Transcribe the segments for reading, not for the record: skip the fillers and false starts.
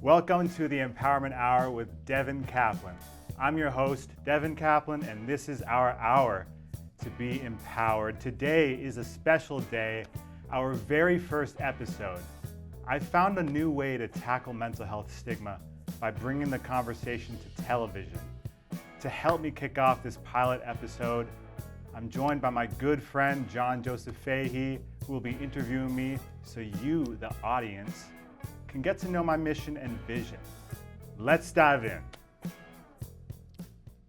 Welcome to the Empowerment Hour with Devon Kaplan. I'm your host, Devon Kaplan, and this is our hour to be empowered. Today is a special day, our very first episode. I found a new way to tackle mental health stigma by bringing the conversation to television. To help me kick off this pilot episode, I'm joined by my good friend, John Joseph Fahey, who will be interviewing me so you, the audience, can get to know my mission and vision. Let's dive in.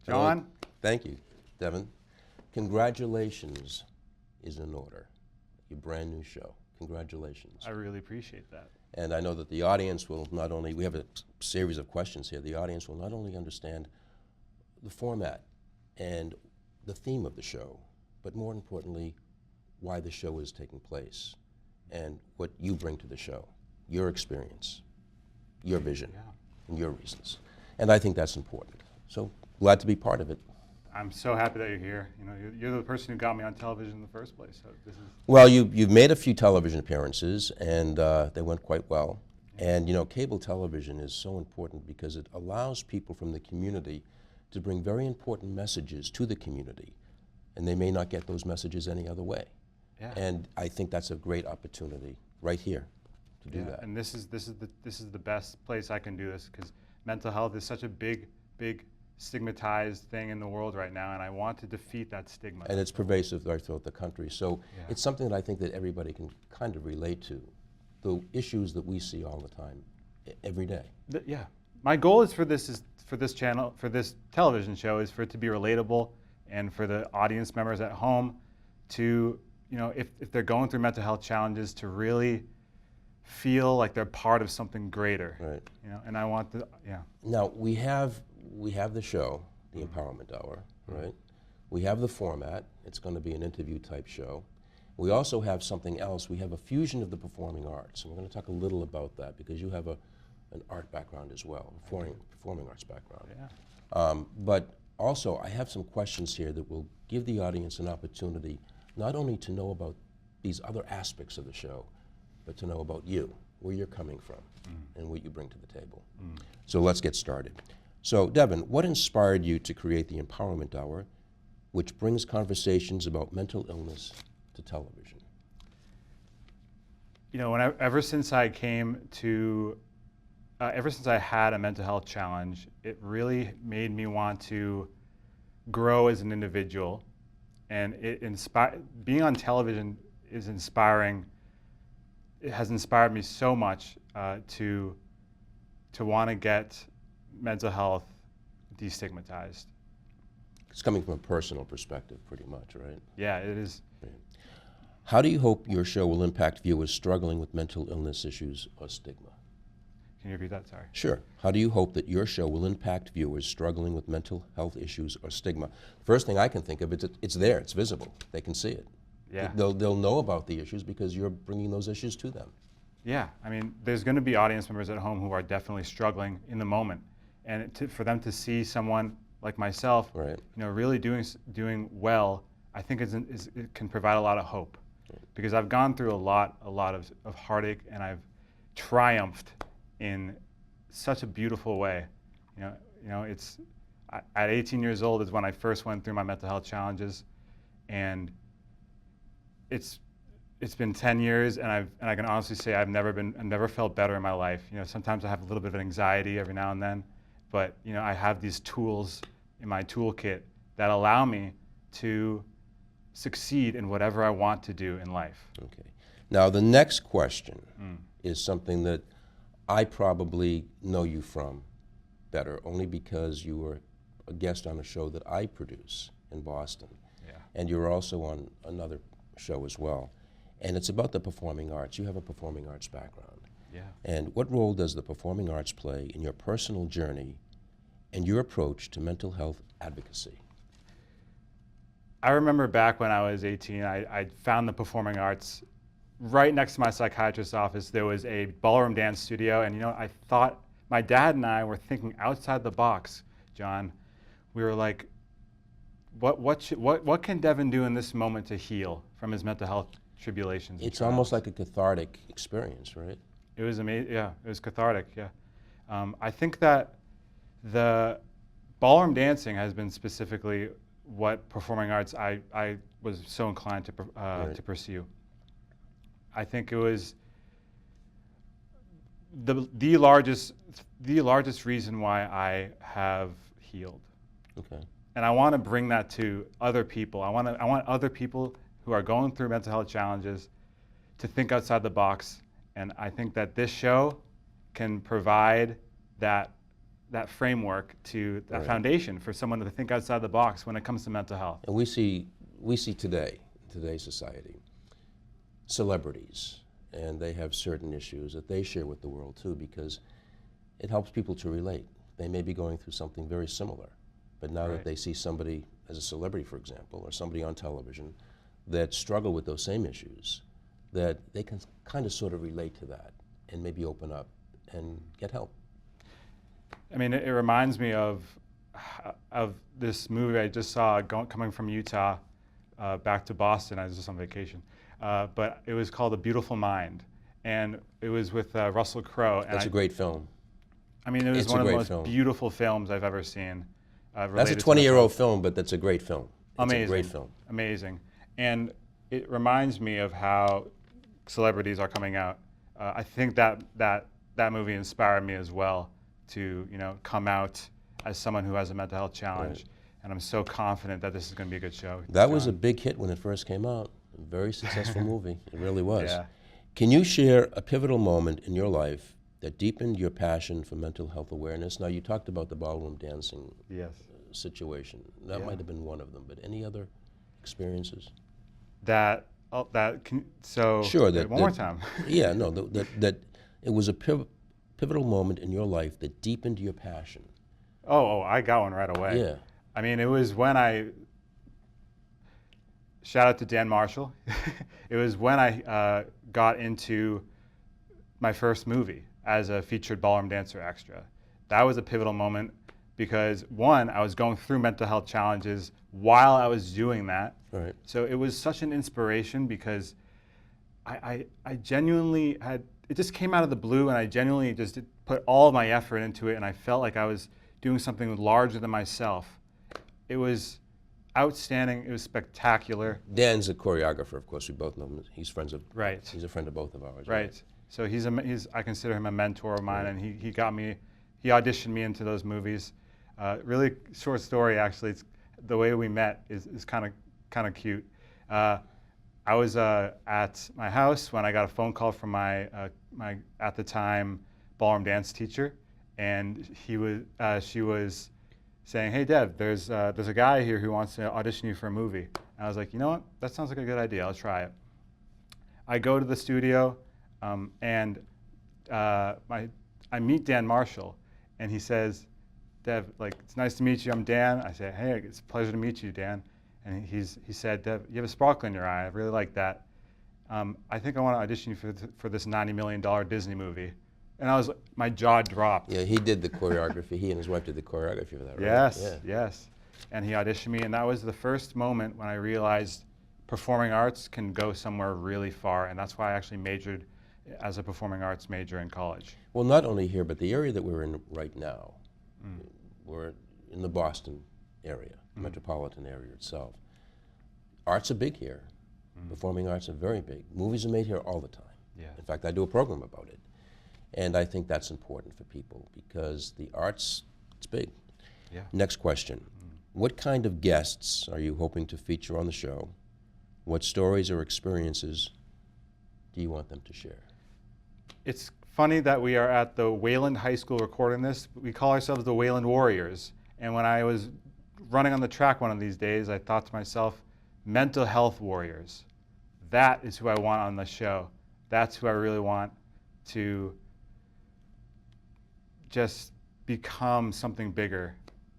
John? Hello. Thank you, Devon. Congratulations is in order. Your brand new show. Congratulations. I really appreciate that. And I know that the audience will not only, we have a series of questions here, the audience will not only understand the format and the theme of the show, but more importantly, why the show is taking place and what you bring to the show, your experience, your vision, and your reasons. And I think that's important. So glad to be part of it. I'm so happy that you're here. You know, you're the person who got me on television in the first place. So this is. Well, you've made a few television appearances, and they went quite well. And you know, cable television is so important because it allows people from the community to bring very important messages to the community, and they may not get those messages any other way. Yeah. And I think that's a great opportunity right here to do that. And this is the best place I can do this, because mental health is such a big stigmatized thing in the world right now, and I want to defeat that stigma. And it's pervasive right throughout the country. So it's something that I think that everybody can kind of relate to, the issues that we see all the time, every day. My goal is for this television show, is for it to be relatable, and for the audience members at home to, you know, if they're going through mental health challenges, to really feel like they're part of something greater. Right. You know, and I want Now we have the show, the Empowerment Hour, right? We have the format. It's going to be an interview type show. We also have something else. We have a fusion of the performing arts, and we're going to talk a little about that because you have an art background as well, performing arts background. Yeah. But also, I have some questions here that will give the audience an opportunity not only to know about these other aspects of the show, but to know about you, where you're coming from, and what you bring to the table. So let's get started. So Devon, what inspired you to create the Empowerment Hour, which brings conversations about mental illness to television? You know, ever since I had a mental health challenge, it really made me want to grow as an individual, and being on television is inspiring. It has inspired me so much to want to get mental health destigmatized. It's coming from a personal perspective, pretty much, right? Yeah, it is. Right. How do you hope your show will impact viewers struggling with mental illness issues or stigma? Can you repeat that? Sorry. Sure. How do you hope that your show will impact viewers struggling with mental health issues or stigma? First thing I can think of, it's there, it's visible, they can see it. Yeah. They'll know about the issues because you're bringing those issues to them. Yeah. I mean, there's going to be audience members at home who are definitely struggling in the moment, and for them to see someone like myself, right, you know, really doing well, I think it can provide a lot of hope, right, because I've gone through a lot of heartache, and I've triumphed in such a beautiful way. You know, it's at 18 years old is when I first went through my mental health challenges, and it's been 10 years, and I can honestly say I've never felt better in my life. You know, sometimes I have a little bit of anxiety every now and then, but you know, I have these tools in my toolkit that allow me to succeed in whatever I want to do in life. Okay. Now the next question is something that I probably know you from better, only because you were a guest on a show that I produce in Boston. Yeah. And you're also on another show as well. And it's about the performing arts. You have a performing arts background. Yeah. And what role does the performing arts play in your personal journey and your approach to mental health advocacy? I remember back when I was 18, I found the performing arts right next to my psychiatrist's office. There was a ballroom dance studio, and you know, I thought, my dad and I were thinking outside the box, John. We were like, what can Devon do in this moment to heal from his mental health tribulations? It's almost like a cathartic experience, right? It was amazing. Yeah, it was cathartic. Yeah, I think that the ballroom dancing has been specifically what performing arts I was so inclined to pursue. I think it was the largest reason why I have healed. Okay. And I want to bring that to other people. I want other people who are going through mental health challenges to think outside the box. And I think that this show can provide that framework, to that foundation for someone to think outside the box when it comes to mental health. And we see today, in today's society, celebrities, and they have certain issues that they share with the world too, because it helps people to relate. They may be going through something very similar, but now that they see somebody as a celebrity, for example, or somebody on television that struggle with those same issues, that they can kind of sort of relate to that and maybe open up and get help. I mean, it reminds me of this movie I just saw coming from Utah back to Boston. I was just on vacation. But it was called A Beautiful Mind. And it was with Russell Crowe. That's a great film. I mean, it was It's one a of the great most film. beautiful films I've ever seen. That's a 20-year-old film, but that's a great film. Amazing. It's a great film. Amazing. And it reminds me of how celebrities are coming out. I think that movie inspired me as well to, come out as someone who has a mental health challenge. Right. And I'm so confident that this is going to be a good show. That was a big hit when it first came out. A very successful movie. It really was. Yeah. Can you share a pivotal moment in your life that deepened your passion for mental health awareness? Now, you talked about the ballroom dancing situation. That might have been one of them, but any other experiences? Sure, one more time. Yeah, no, that it was a pivotal moment in your life that deepened your passion. Oh, I got one right away. Yeah. I mean, it was when shout out to Dan Marshall. It was when I got into my first movie as a featured ballroom dancer extra. That was a pivotal moment because, one, I was going through mental health challenges while I was doing that. Right. So it was such an inspiration because I genuinely it just came out of the blue, and I genuinely just put all of my effort into it, and I felt like I was doing something larger than myself. It was outstanding. It was spectacular. Dan's a choreographer, of course. We both know him. He's friends of. Right. He's a friend of both of ours. Right. So I consider him a mentor of mine, and he auditioned me into those movies. Really short story, actually. The way we met is kind of cute. I was at my house when I got a phone call from my at the time ballroom dance teacher, and she was saying, "Hey Dev, there's a guy here who wants to audition you for a movie." And I was like, "You know what? That sounds like a good idea. I'll try it." I go to the studio, and I meet Dan Marshall, and he says, "Dev, it's nice to meet you. I'm Dan." I say, "Hey, it's a pleasure to meet you, Dan." And he said, "Dev, you have a sparkle in your eye. I really like that. I think I want to audition you for this $90 million Disney movie." And my jaw dropped. Yeah, he did the choreography. He and his wife did the choreography for that, right? Yes, yes. And he auditioned me, and that was the first moment when I realized performing arts can go somewhere really far, and that's why I actually majored as a performing arts major in college. Well, not only here, but the area that we're in right now, we're in the Boston area, metropolitan area itself. Arts are big here. Performing arts are very big. Movies are made here all the time. Yeah. In fact, I do a program about it. And I think that's important for people because the arts, it's big. Yeah. Next question. What kind of guests are you hoping to feature on the show? What stories or experiences do you want them to share? It's funny that we are at the Wayland High School recording this. We call ourselves the Wayland Warriors. And when I was running on the track one of these days, I thought to myself, mental health warriors. That is who I want on the show. That's who I really want to just become something bigger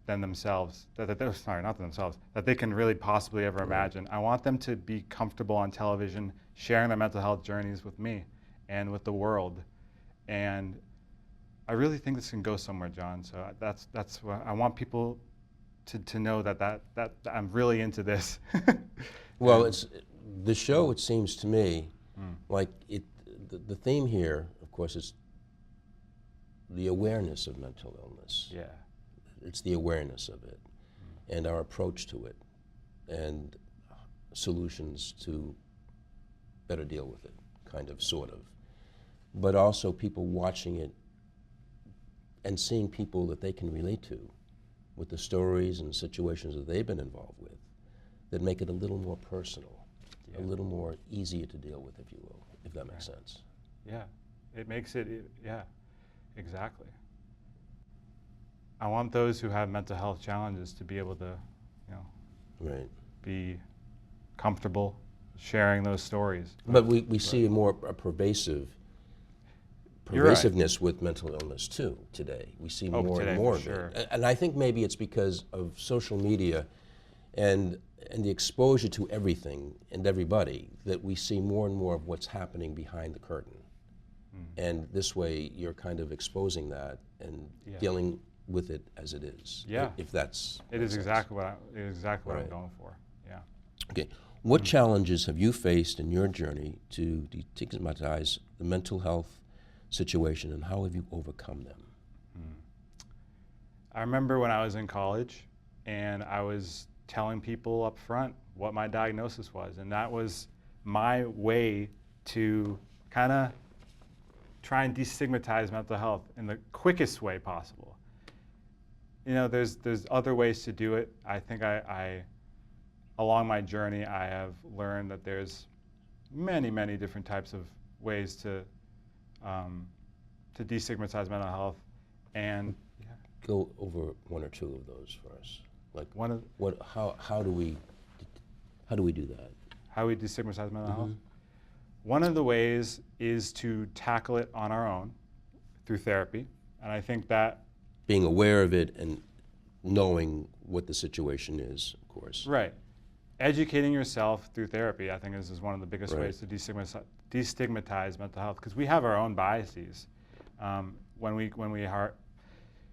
than themselves. Sorry, not themselves. That they can really possibly ever imagine. I want them to be comfortable on television, sharing their mental health journeys with me and with the world. And I really think this can go somewhere, John. So that's what I want people to know that I'm really into this. Well, it's the show. It seems to me like the theme here, of course, is the awareness of mental illness. Yeah. It's the awareness of it and our approach to it and solutions to better deal with it, kind of, sort of. But also people watching it and seeing people that they can relate to with the stories and situations that they've been involved with that make it a little more personal, a little more easier to deal with, if you will, if that makes sense. Yeah, it makes it, yeah, exactly. I want those who have mental health challenges to be able to, you know, Right. be comfortable sharing those stories. But we see a pervasiveness with mental illness too today. We see more today, and more for of sure. it. And I think maybe it's because of social media and the exposure to everything and everybody that we see more and more of what's happening behind the curtain. And this way you're kind of exposing that and dealing with it as it is. Yeah. If that's It is exactly what I'm Right. going for. Yeah. Okay. What challenges have you faced in your journey to destigmatize the mental health situation, and how have you overcome them? I remember when I was in college and I was telling people up front what my diagnosis was, and that was my way to kind of try and destigmatize mental health in the quickest way possible. You know, there's other ways to do it. I think I along my journey, I have learned that there's many different types of ways to destigmatize mental health, and Go over one or two of those for us. Like one of how do we do that? how we destigmatize mental health. One of the ways is to tackle it on our own through therapy, and I think that Being aware of it and knowing what the situation is, of course. right, educating yourself through therapy, I think is one of the biggest Right. ways to destigmatize mental health, because we have our own biases. When we are,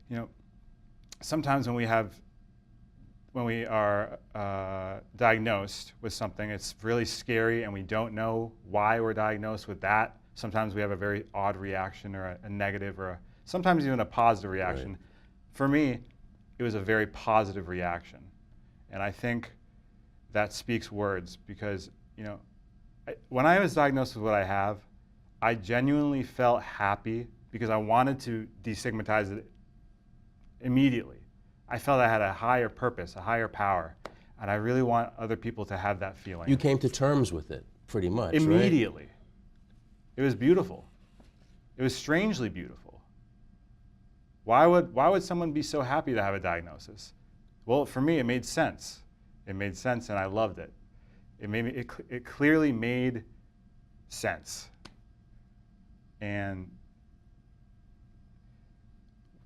you know, sometimes when we are diagnosed with something, it's really scary and we don't know why we're diagnosed with that. Sometimes we have a very odd reaction or a negative or sometimes even a positive reaction. Right. For me, it was a very positive reaction. And I think that speaks words because, you know, when I was diagnosed with what I have, I genuinely felt happy because I wanted to destigmatize it immediately. I felt I had a higher purpose, a higher power, and I really want other people to have that feeling. You came to terms with it, pretty much, right? Immediately. It was beautiful. It was strangely beautiful. Why would someone be so happy to have a diagnosis? Well, for me, it made sense. It made sense, and I loved it. It clearly made sense. And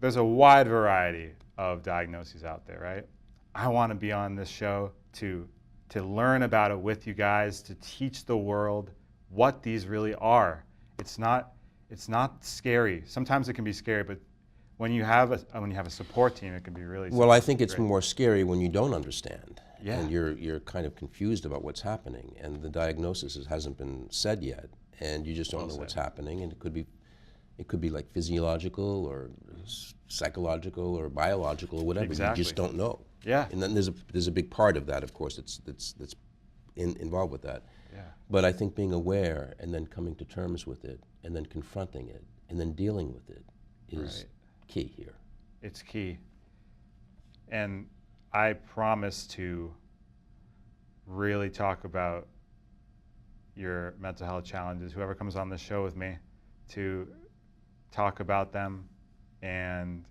there's a wide variety of diagnoses out there, right? I want to be on this show to learn about it with you guys, to teach the world what these really are. It's not scary. Sometimes it can be scary, but when you have a support team, it can be really. Well, I think it's great. more scary when you don't understand. Yeah. And you're kind of confused about what's happening, and the diagnosis hasn't been said yet, and you just don't know what's happening, and it could be like physiological or psychological or biological or whatever. Exactly. You just don't know. Yeah. And then there's a big part of that, of course, that's involved with that. Yeah. But I think being aware and then coming to terms with it and then confronting it and then dealing with it is key here. It's key. And I promise to really talk about your mental health challenges, whoever comes on the show with me, to talk about them and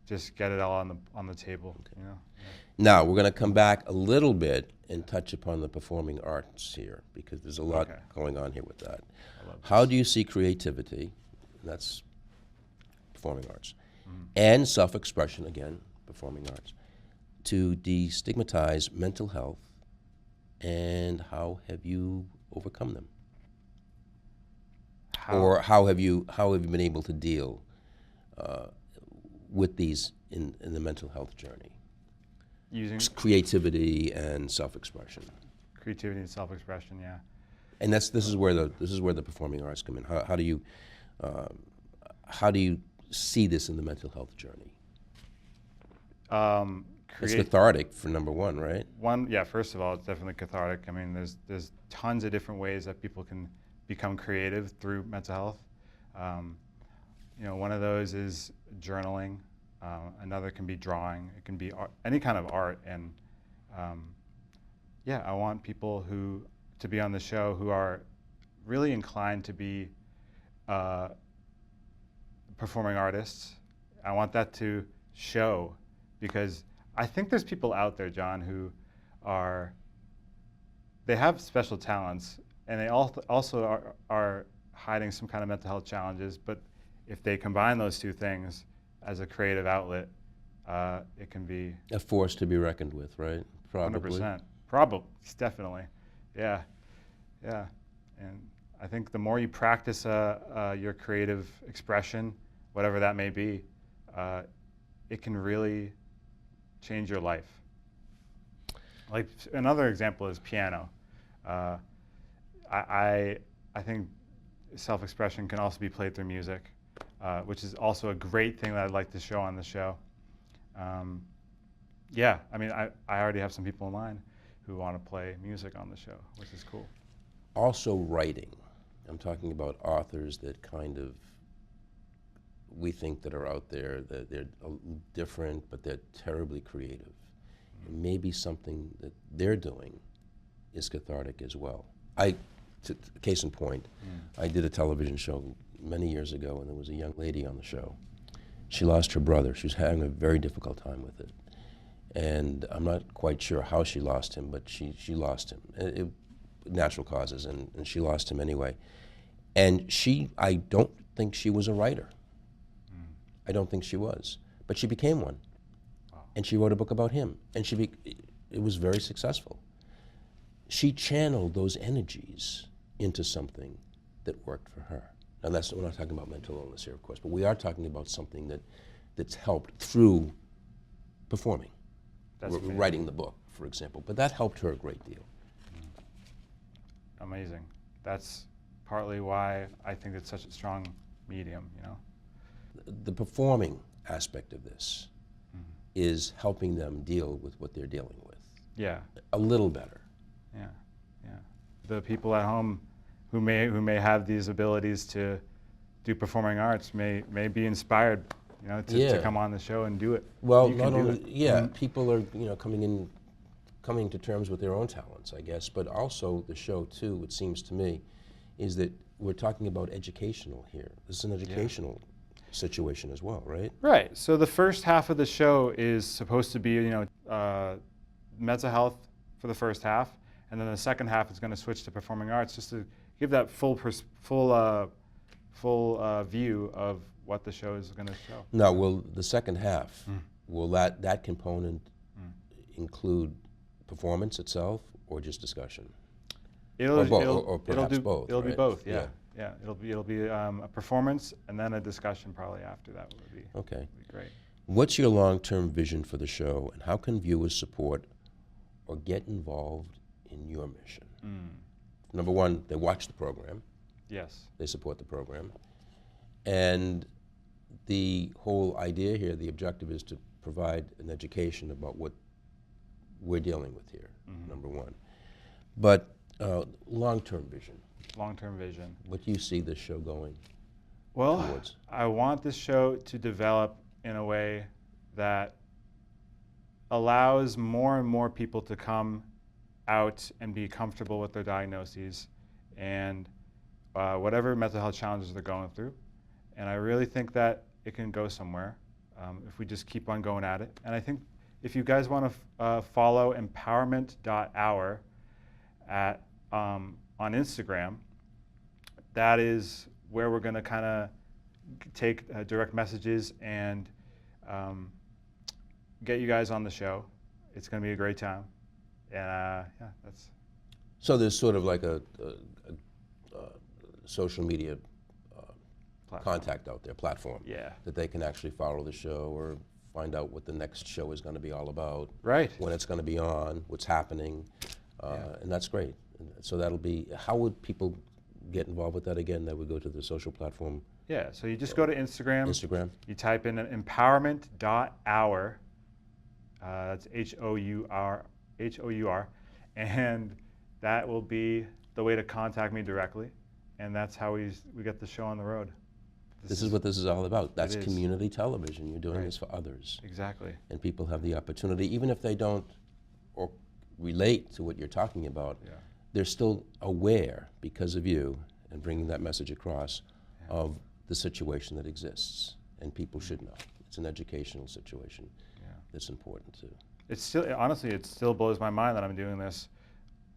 just get it all on the table. Okay. You know? Now, we're going to come back a little bit and touch upon the performing arts here, because there's a lot going on here with that. How do you see creativity, that's performing arts, and self-expression, again, performing arts, to destigmatize mental health, and how have you overcome them? Or how have you been able to deal with these in the mental health journey? Using Creativity and self-expression. creativity and self-expression, yeah. And this is where the performing arts come in. How do you how do you see this in the mental health journey? It's Create cathartic for number one, right? yeah. First of all, it's definitely cathartic. I mean, there's tons of different ways that people can become creative through mental health. One of those is journaling. Another can be drawing. It can be any kind of art. And I want people to be on the show who are really inclined to be performing artists. I want that to show, because I think there's people out there, John, who they have special talents, and they also are hiding some kind of mental health challenges. But if they combine those two things as a creative outlet, it can be A force to be reckoned with, right? Probably. 100%. Probably, definitely. Yeah, yeah. And I think the more you practice your creative expression, whatever that may be, it can really change your life. Like another example is piano. I think self-expression can also be played through music, which is also a great thing that I'd like to show on the show. Yeah, I mean, I already have some people in line who want to play music on the show, which is cool. Also writing. I'm talking about authors that kind of, we think that are out there, that they're different, but they're terribly creative. And maybe something that they're doing is cathartic as well. Case in point, I did a television show many years ago, and there was a young lady on the show. She lost her brother. She was having a very difficult time with it. And I'm not quite sure how she lost him, but she lost him. Natural causes, and she lost him anyway. And I don't think she was a writer. I don't think she was. But she became one. Wow. And she wrote a book about him. And it was very successful. She channeled those energies into something that worked for her. Now, we're not talking about mental illness here, of course, but we are talking about something that's helped through performing. Writing the book, for example. But that helped her a great deal. Amazing. That's partly why I think it's such a strong medium, The performing aspect of this is helping them deal with what they're dealing with. Yeah. A little better. Yeah, yeah. The people at home who may have these abilities to do performing arts may be inspired, to come on the show and do it. Well, not only people are coming to terms with their own talents, I guess, but also the show too, it seems to me, is that we're talking about educational here. This is an educational situation as well, right? Right. So the first half of the show is supposed to be, mental health for the first half, and then the second half is going to switch to performing arts, just to give that full view of what the show is going to show. Now, will the second half, will that component include performance itself, or just discussion? Or perhaps both. It'll right? be both. Yeah. Yeah. It'll be a performance and then a discussion probably after that would be. Okay. Would be great. What's your long-term vision for the show, and how can viewers support or get involved in your mission? Number one, they watch the program. Yes. They support the program. And the whole idea here, the objective is to provide an education about what we're dealing with here, number one. But long-term vision. Long-term vision. What do you see this show going towards? I want this show to develop in a way that allows more and more people to come out and be comfortable with their diagnoses and whatever mental health challenges they're going through. And I really think that it can go somewhere if we just keep on going at it. And I think if you guys want to follow empowerment.hour on Instagram, that is where we're going to kind of take direct messages and get you guys on the show. It's going to be a great time. And that's. So there's sort of like a social media contact out there, platform, that they can actually follow the show or find out what the next show is going to be all about, right? When it's going to be on, what's happening, and that's great. So that'll be. How would people get involved with that again? They would go to the social platform. Yeah, so you just go to Instagram. Instagram. You type in empowerment.hour. That's Hour, and that will be the way to contact me directly. And that's how we get the show on the road. This is what this is all about. That's is. community television. You're doing Right. this for others. Exactly. And people have the opportunity, even if they don't or relate to what you're talking about, Yeah. they're still aware because of you and bringing that message across of the situation that exists. And people should know. It's an educational situation that's important too. It's still, honestly, it still blows my mind that I'm doing this.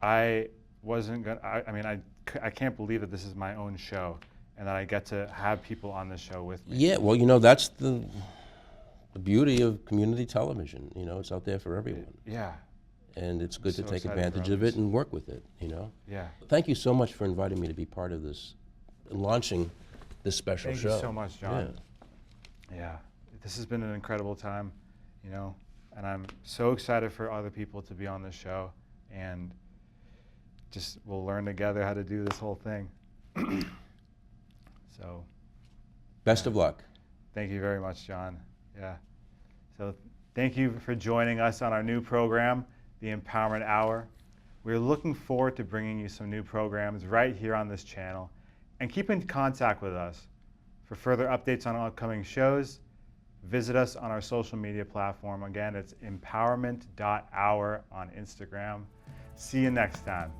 I wasn't gonna, I can't believe that this is my own show and that I get to have people on this show with me. Yeah, well, you know, that's the beauty of community television. You know, it's out there for everyone. Yeah. And it's good so to take excited for advantage of others. it and work with it, you know? Yeah. Thank you so much for inviting me to be part of this, launching this special Thank show. you so much, John. Yeah. This has been an incredible time, you know, and I'm so excited for other people to be on this show, and just we'll learn together how to do this whole thing. So Best of luck. thank you very much, John. Yeah. So thank you for joining us on our new program, the Empowerment Hour. We're looking forward to bringing you some new programs right here on this channel, and keep in contact with us. For further updates on upcoming shows, visit us on our social media platform. Again, it's empowerment.hour on Instagram. See you next time.